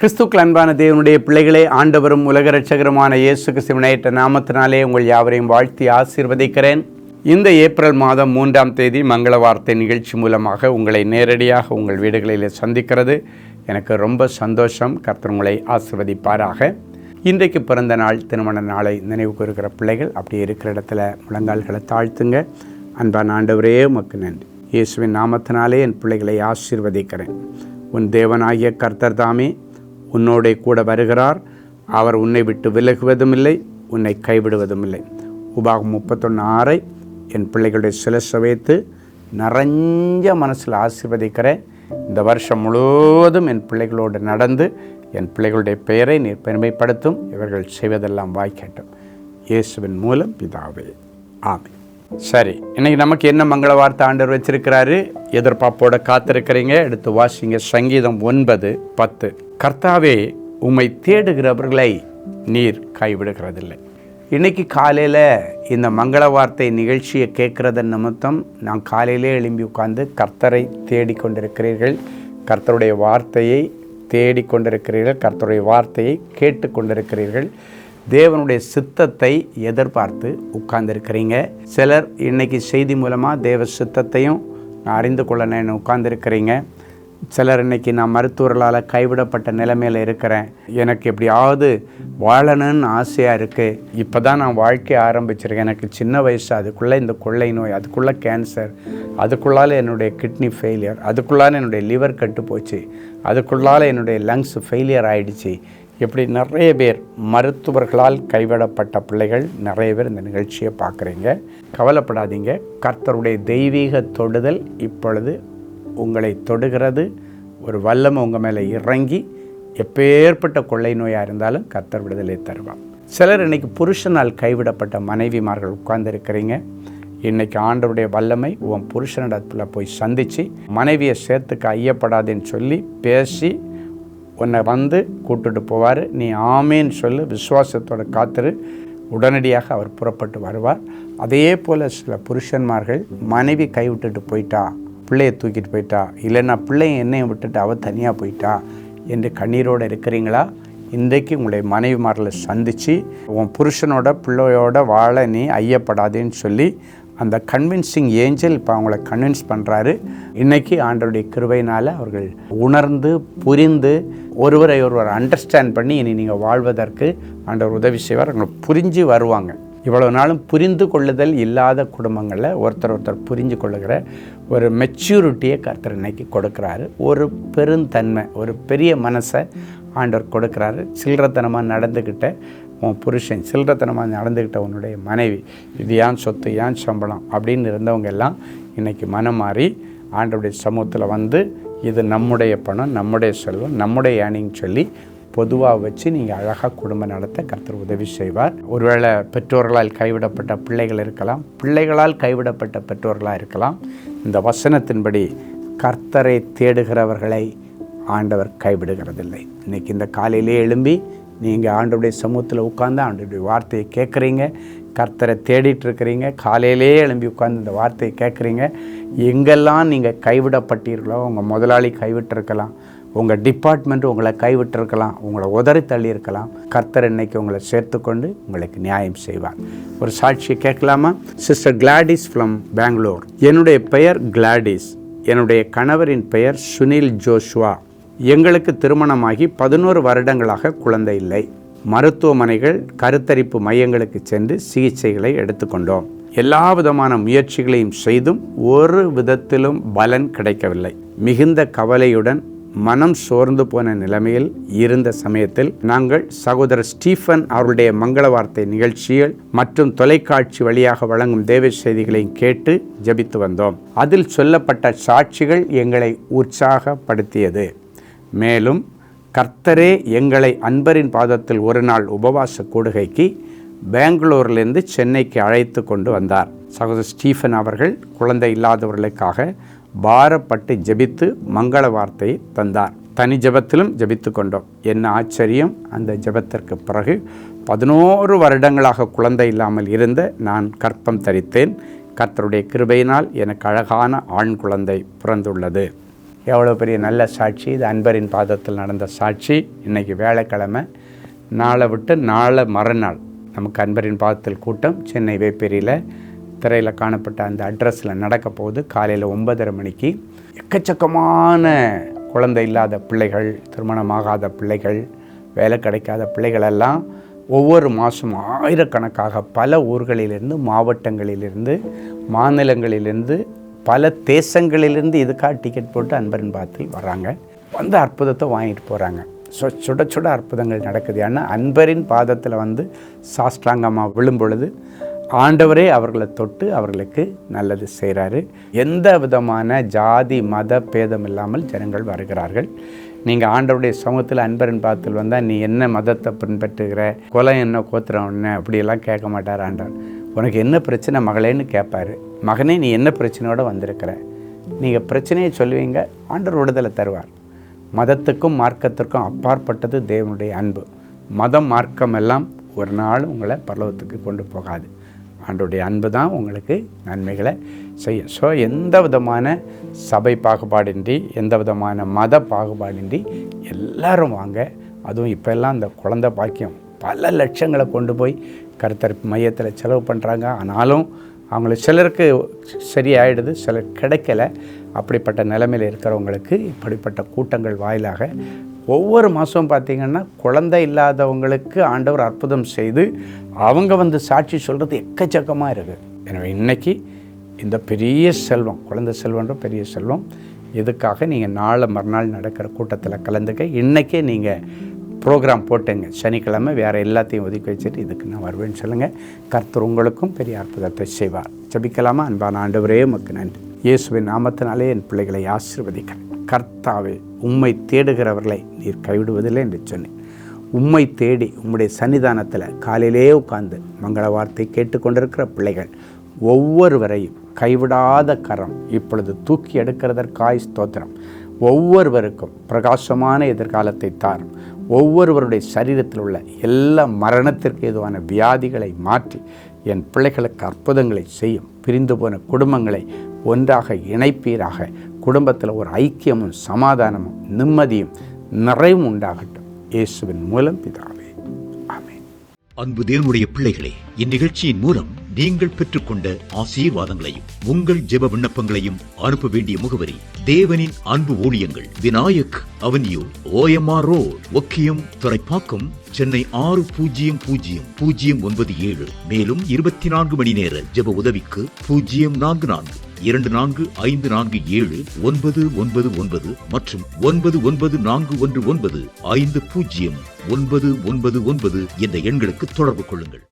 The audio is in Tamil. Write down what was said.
கிறிஸ்துக்கள் அன்பான தேவனுடைய பிள்ளைகளே, ஆண்டவரும் உலக இரட்சகருமான இயேசு கிறிஸ்துவின் நாமத்தினாலே உங்கள் யாவரையும் வாழ்த்தி ஆசீர்வதிக்கிறேன். இந்த ஏப்ரல் மாதம் 3ஆம் தேதி மங்கள வார்த்தை நிகழ்ச்சி மூலமாக உங்களை நேரடியாக உங்கள் வீடுகளில் சந்திக்கிறது எனக்கு ரொம்ப சந்தோஷம். கர்த்தர் உங்களை ஆசீர்வதிப்பாராக. இன்றைக்கு பிறந்த நாள், திருமண நாளை நினைவு கூறுகிற பிள்ளைகள் அப்படி இருக்கிற இடத்துல முழங்கால்களை தாழ்த்துங்க. அன்பான ஆண்டவரே, உமக்கு நன்றி. இயேசுவின் நாமத்தினாலே என் பிள்ளைகளை ஆசீர்வதிக்கிறேன். உன் தேவனாகிய கர்த்தர் தாமே உன்னோட கூட வருகிறார். அவர் உன்னை விட்டு விலகுவதும் இல்லை, உன்னை கைவிடுவதும் இல்லை. உபாகம் 31:6 என் பிள்ளைகளுடைய சிலசை வைத்து நிறைஞ்ச மனசில் ஆசீர்வதிக்கிறேன். இந்த வருஷம் முழுவதும் என் பிள்ளைகளோடு நடந்து என் பிள்ளைகளுடைய பெயரை நீர் பெருமைப்படுத்தும். இவர்கள் செய்வதெல்லாம் வாய்க்கட்டும். இயேசுவின் மூலம் பிதாவே, ஆமென். சரி, இன்னைக்கு நமக்கு என்ன மங்கள வார்த்தை ஆண்டவர் வச்சிருக்கிறாரு? எதிர்பார்ப்போட காத்திருக்கிறீங்க. எடுத்து வாசிங்க. சங்கீதம் 9:10. கர்த்தாவே, உம்மை தேடுகிறவர்களை நீர் கைவிடுகிறதில்லை. இன்னைக்கு காலையில் இந்த மங்கள வார்த்தை நிகழ்ச்சியை கேட்குறதன் நிமித்தம் நான் காலையிலே எழும்பி உட்கார்ந்து கர்த்தரை தேடிக்கொண்டிருக்கிறீர்கள், கர்த்தருடைய வார்த்தையை தேடிக்கொண்டிருக்கிறீர்கள், கர்த்தருடைய வார்த்தையை கேட்டு கொண்டிருக்கிறீர்கள், தேவனுடைய சித்தத்தை எதிர்பார்த்து உட்கார்ந்துருக்கிறீங்க. சிலர் இன்னைக்கு செய்தி மூலமாக தேவ சித்தத்தையும் நான் அறிந்து கொள்ளணும்னு உட்கார்ந்துருக்கிறீங்க. சிலர் இன்றைக்கி நான் மருத்துவர்களால் கைவிடப்பட்ட நிலைமையில் இருக்கிறேன், எனக்கு எப்படியாவது வாழணும்னு ஆசையாக இருக்குது, இப்போ தான் நான் வாழ்க்கையை ஆரம்பிச்சிருக்கேன், எனக்கு சின்ன வயசு, அதுக்குள்ளே இந்த கொள்ளை நோய், அதுக்குள்ளே கேன்சர், அதுக்குள்ளால் என்னுடைய கிட்னி ஃபெயிலியர், அதுக்குள்ளால் என்னுடைய லிவர் கட்டு போச்சு, அதுக்குள்ளால் என்னுடைய லங்ஸ் ஃபெயிலியர் ஆகிடுச்சு. இப்படி நிறைய பேர் மருத்துவர்களால் கைவிடப்பட்ட பிள்ளைகள் நிறைய பேர் இந்த நிகழ்ச்சியை பார்க்குறீங்க. கவலைப்படாதீங்க. கர்த்தருடைய தெய்வீக தொடுதல் இப்பொழுது உங்களை தொடுகிறது. ஒரு வல்லமை உங்கள் மேலே இறங்கி எப்பேற்பட்ட கொள்ளை நோயாக இருந்தாலும் கர்த்தர் விடுதலை தருவார். சிலர் இன்றைக்கி புருஷனால் கைவிடப்பட்ட மனைவிமார்கள் உட்கார்ந்துருக்கிறீங்க. இன்றைக்கி ஆண்டவருடைய வல்லமை உன் புருஷனிடத்தில் போய் சந்தித்து மனைவியை சேர்த்துக்க ஐயப்படாதேன்னு சொல்லி பேசி உன்னை வந்து கூட்டுட்டு போவார். நீ ஆமேன்னு சொல்லு, விசுவாசத்தோட காத்துரு, உடனடியாக அவர் புறப்பட்டு வருவார். அதே போல் சில புருஷன்மார்கள் மனைவி கைவிட்டுட்டு போயிட்டா, பிள்ளையை தூக்கிட்டு போயிட்டா, இல்லைன்னா பிள்ளைய என்னையும் விட்டுட்டு அவள் தனியாக போயிட்டா என்று கண்ணீரோடு இருக்கிறீங்களா? இன்றைக்கு உங்களுடைய மனைவிமார்களை சந்தித்து உன் புருஷனோட பிள்ளையோட வாழ நீ ஐயப்படாதேன்னு சொல்லி அந்த கன்வின்சிங் ஏஞ்சல் இப்போ அவங்கள கன்வின்ஸ் பண்ணுறாரு. இன்றைக்கி ஆண்டவருடைய கிருபையினால் அவர்கள் உணர்ந்து புரிந்து ஒருவரை ஒருவர் அண்டர்ஸ்டாண்ட் பண்ணி இனி நீங்கள் வாழ்வதற்கு ஆண்டவர் உதவி செய்வார். அவங்களை புரிஞ்சு வருவாங்க. இவ்வளவு நாளும் புரிந்து கொள்ளுதல் இல்லாத குடும்பங்களில் ஒருத்தர் புரிஞ்சு கொள்ளுகிற ஒரு மெச்சூரிட்டியை கர்த்தர் இன்னைக்கு கொடுக்குறாரு. ஒரு பெருந்தன்மை, ஒரு பெரிய மனசை ஆண்டவர் கொடுக்குறாரு. சில்லறத்தனமாக நடந்துக்கிட்ட உன் புருஷன், சில்லறத்தனமாக நடந்துக்கிட்ட உன்னுடைய மனைவி, இது ஏன் சொத்து, ஏன் சம்பளம் அப்படின்னு இருந்தவங்க எல்லாம் இன்றைக்கி மனம் மாறி ஆண்டவருடைய சமூகத்தில் வந்து இது நம்முடைய பணம், நம்முடைய செல்வம், நம்முடைய ஏனின்னு சொல்லி பொதுவாக வச்சு நீங்கள் அழகாக குடும்பம் நடத்த கர்த்தர் உதவி செய்வார். ஒருவேளை பெற்றோர்களால் கைவிடப்பட்ட பிள்ளைகள் இருக்கலாம், பிள்ளைகளால் கைவிடப்பட்ட பெற்றோர்களாக இருக்கலாம். இந்த வசனத்தின்படி கர்த்தரை தேடுகிறவர்களை ஆண்டவர் கைவிடுகிறதில்லை. இன்றைக்கி இந்த காலையிலே எழும்பி நீங்கள் ஆண்டவருடைய சமூகத்தில் உட்காந்து ஆண்டவருடைய வார்த்தையை கேட்குறீங்க, கர்த்தரை தேடிட்டுருக்கிறீங்க, காலையிலே எழும்பி உட்காந்து இந்த வார்த்தையை கேட்குறீங்க. எங்கெல்லாம் நீங்கள் கைவிடப்பட்டீர்களோ, உங்கள் முதலாளி கைவிட்டிருக்கலாம், உங்கள் டிபார்ட்மெண்ட் உங்களை கைவிட்டிருக்கலாம், உங்களை உதறி தள்ளியிருக்கலாம், கர்த்தர் இன்னைக்கு உங்களை சேர்த்துக்கொண்டு உங்களுக்கு நியாயம் செய்வார். ஒரு சாட்சியை கேட்கலாமா? Sister Gladys from Bangalore. என்னுடைய பெயர் கிளாடிஸ், என்னுடைய கணவரின் பெயர் சுனில் ஜோஷுவா. எங்களுக்கு திருமணமாகி 11 வருடங்களாக குழந்தை இல்லை. மருத்துவமனைகள், கருத்தரிப்பு மையங்களுக்கு சென்று சிகிச்சைகளை எடுத்துக்கொண்டோம். எல்லா விதமான முயற்சிகளையும் செய்தும் ஒரு விதத்திலும் பலன் கிடைக்கவில்லை. மிகுந்த கவலையுடன் மனம் சோர்ந்து போன நிலைமையில் இருந்த சமயத்தில் நாங்கள் சகோதரர் ஸ்டீஃபன் அவருடைய மங்கள வார்த்தை நிகழ்ச்சிகள் மற்றும் தொலைக்காட்சி வழியாக வழங்கும் தேவ செய்திகளையும் கேட்டு ஜெபித்து வந்தோம். அதில் சொல்லப்பட்ட சாட்சிகள் எங்களை உற்சாகப்படுத்தியது. மேலும் கர்த்தரே எங்களை அன்பரின் பாதத்தில் ஒரு நாள் உபவாச கூடுகைக்கு பெங்களூர்லேருந்து சென்னைக்கு அழைத்து கொண்டு வந்தார். சகோதரர் ஸ்டீஃபன் அவர்கள் குழந்தை இல்லாதவர்களுக்காக பாரப்பட்டு ஜெபித்து மங்கள வார்த்தையை தந்தார். தனி ஜெபத்திலும் ஜெபித்து கொண்டோம். என்ன ஆச்சரியம்! அந்த ஜெபத்திற்கு பிறகு 11 வருடங்களாக குழந்தை இல்லாமல் இருந்த நான் கர்ப்பம் தரித்தேன். கர்த்தருடைய கிருபையினால் எனக்கு அழகான ஆண் குழந்தை பிறந்துள்ளது. எவ்வளோ பெரிய நல்ல சாட்சி! இது அன்பரின் பாதத்தில் நடந்த சாட்சி. இன்றைக்கி வேலைக்கிழமை, நாளை விட்டு நாளை மறுநாள் நமக்கு அன்பரின் பாதத்தில் கூட்டம் சென்னை வேப்பேரியில் திரையில் காணப்பட்ட அந்த அட்ரஸில் நடக்க போகுது. காலையில் 9:30 மணிக்கு. எக்கச்சக்கமான குழந்தை இல்லாத பிள்ளைகள், திருமணமாகாத பிள்ளைகள், வேலை கிடைக்காத பிள்ளைகளெல்லாம் ஒவ்வொரு மாதம் ஆயிரக்கணக்காக பல ஊர்களிலிருந்து, மாவட்டங்களிலிருந்து, மாநிலங்களிலிருந்து, பல தேசங்களிலிருந்து இதுக்காக டிக்கெட் போட்டு அன்பரின் பாதத்தில் வர்றாங்க. வந்து அற்புதத்தை வாங்கிட்டு போகிறாங்க. சுட சுட அற்புதங்கள் நடக்குது. ஏன்னா அன்பரின் பாதத்தில் வந்து சாஷ்டாங்கமாக விழும் பொழுது ஆண்டவரே அவர்களை தொட்டு அவர்களுக்கு நல்லது செய்கிறாரு. எந்த விதமான ஜாதி மத பேதம் இல்லாமல் ஜனங்கள் வருகிறார்கள். நீங்கள் ஆண்டவருடைய சமூகத்தில் அன்பரின் பாதத்தில் வந்தால் நீ என்ன மதத்தை பின்பற்றுகிற, குலம் என்ன, கோத்திரம் என்ன, அப்படியெல்லாம் கேட்க மாட்டார் ஆண்டவர். உனக்கு என்ன பிரச்சனை மகளேன்னு கேட்பார். மகனே நீ என்ன பிரச்சனையோடு வந்திருக்கிற, நீங்கள் பிரச்சனையை சொல்லுவீங்க, ஆண்டவர் விடுதலை தருவார். மதத்துக்கும் மார்க்கத்திற்கும் அப்பாற்பட்டது தேவனுடைய அன்பு. மதம் மார்க்கம் எல்லாம் ஒரு நாள் உங்களை பரலோகத்துக்கு கொண்டு போகாது. ஆண்டவருடைய அன்பு தான் உங்களுக்கு நன்மைகளை செய்யும். ஸோ எந்த விதமான சபை பாகுபாடின்றி, எந்த விதமான மத பாகுபாடின்றி எல்லாரும் வாங்க. அதுவும் இப்போல்லாம் அந்த குழந்தை பாக்கியம் பல லட்சங்களை கொண்டு போய் கர்த்தர் மையத்தில் செலவு பண்ணுறாங்க. ஆனாலும் அவங்களுக்கு சிலருக்கு சரியாயிடுது, சிலர் கிடைக்கல. அப்படிப்பட்ட நிலைமையில் இருக்கிறவங்களுக்கு இப்படிப்பட்ட கூட்டங்கள் வாயிலாக ஒவ்வொரு மாதம் பார்த்திங்கன்னா குழந்தை இல்லாதவங்களுக்கு ஆண்டவர் அற்புதம் செய்து அவங்க வந்து சாட்சி சொல்கிறது எக்கச்சக்கமாக இருக்குது. எனவே இன்றைக்கி இந்த பெரிய செல்வம், குழந்தை செல்வன்ற பெரிய செல்வம், இதுக்காக நீங்கள் நாளை மறுநாள் நடக்கிற கூட்டத்தில் கலந்துக்க இன்றைக்கே நீங்கள் ப்ரோக்ராம் போட்டுங்க. சனிக்கிழமை வேறு எல்லாத்தையும் ஒதுக்கி வச்சுட்டு இதுக்கு நான் வருவேன்னு சொல்லுங்கள். கர்த்தர் உங்களுக்கும் பெரிய அற்புதத்தை செய்வார். ஜெபிக்கலாமா? அன்பான ஆண்டவரே உமக்கு நன்றி. இயேசுவின் நாமத்தினாலே என் பிள்ளைகளை ஆசீர்வதிக்கிறேன். கர்த்தாவே, உம்மை தேடுகிறவர்களை நீர் கைவிடுவதில்லை என்று சொன்னேன். உம்மை தேடி உம்முடைய சன்னிதானத்தில் காலையிலே உட்கார்ந்து மங்கள வார்த்தை கேட்டுக்கொண்டிருக்கிற பிள்ளைகள் ஒவ்வொருவரையும் கைவிடாத கரம் இப்பொழுது தூக்கி எடுக்கிறதற்காய் ஸ்தோத்திரம். ஒவ்வொருவருக்கும் பிரகாசமான எதிர்காலத்தை தாரும். ஒவ்வொருவருடைய சரீரத்தில் உள்ள எல்லா மரணத்திற்கு ஏதுவான வியாதிகளை மாற்றி என் பிள்ளைகளுக்கு அற்புதங்களை செய்யும். பிரிந்து போன குடும்பங்களை ஒன்றாக இணைப்பீராக. குடும்பத்தில் ஒரு ஐக்கியமும் சமாதானமும் நிம்மதியும் நிறைவும் உண்டாகட்டும். இயேசுவின் மூலம் பிதாவே, ஆமென். அன்பு தேவனுடைய பிள்ளைகளே, இந்நிகழ்ச்சியின் மூலம் நீங்கள் பெற்றுக்கொண்ட ஆசீர்வாதங்களையும் உங்கள் ஜெப விண்ணப்பங்களையும் அனுப்ப வேண்டிய முகவரி: தேவனின் அன்பு ஊழியங்கள், Vinayak avenue, OMR road, Okkiyam, Thoraipakkam, Chennai 600097. மேலும் 24 மணி நேர ஜெப உதவிக்கு 044-24547-999 மற்றும் 9941950999 என்ற எண்களுக்கு தொடர்பு கொள்ளுங்கள்.